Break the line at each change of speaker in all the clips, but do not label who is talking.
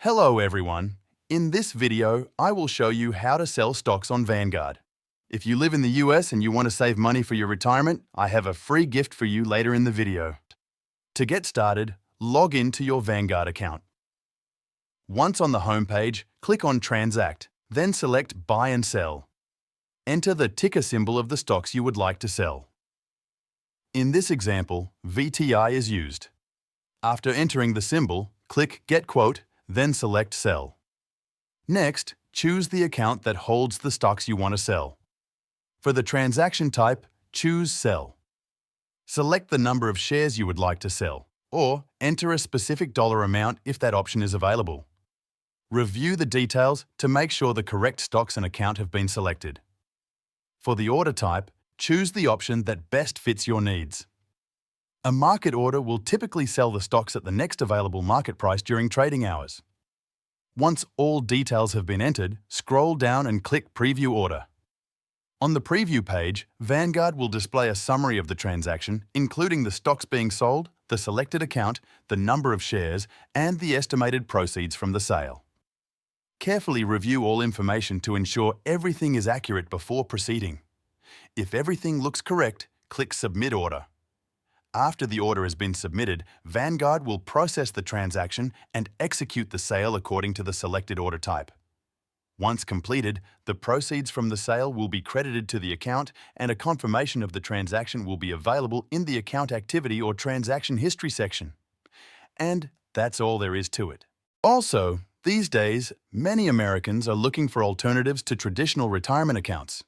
Hello everyone. In this video, I will show you how to sell stocks on Vanguard. If you live in the US and you want to save money for your retirement, I have a free gift for you later in the video. To get started, log in to your Vanguard account. Once on the home page, click on Transact, then select Buy and Sell. Enter the ticker symbol of the stocks you would like to sell. In this example, VTI is used. After entering the symbol, click Get Quote, then select Sell. Next, choose the account that holds the stocks you want to sell. For the transaction type, choose Sell. Select the number of shares you would like to sell, or enter a specific dollar amount if that option is available. Review the details to make sure the correct stocks and account have been selected. For the order type, choose the option that best fits your needs. A market order will typically sell the stocks at the next available market price during trading hours. Once all details have been entered, scroll down and click Preview Order. On the preview page, Vanguard will display a summary of the transaction, including the stocks being sold, the selected account, the number of shares, and the estimated proceeds from the sale. Carefully review all information to ensure everything is accurate before proceeding. If everything looks correct, click Submit Order. After the order has been submitted, Vanguard will process the transaction and execute the sale according to the selected order type. Once completed, the proceeds from the sale will be credited to the account and a confirmation of the transaction will be available in the Account Activity or Transaction History section. And that's all there is to it. Also, these days, many Americans are looking for alternatives to traditional retirement accounts.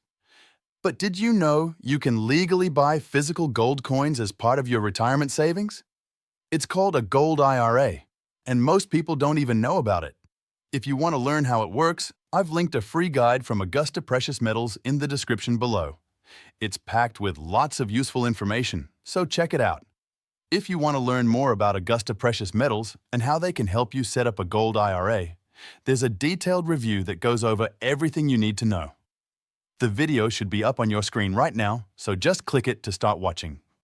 But did you know you can legally buy physical gold coins as part of your retirement savings? It's called a gold IRA, and most people don't even know about it. If you want to learn how it works, I've linked a free guide from Augusta Precious Metals in the description below. It's packed with lots of useful information, so check it out. If you want to learn more about Augusta Precious Metals and how they can help you set up a gold IRA, there's a detailed review that goes over everything you need to know. The video should be up on your screen right now, so just click it to start watching.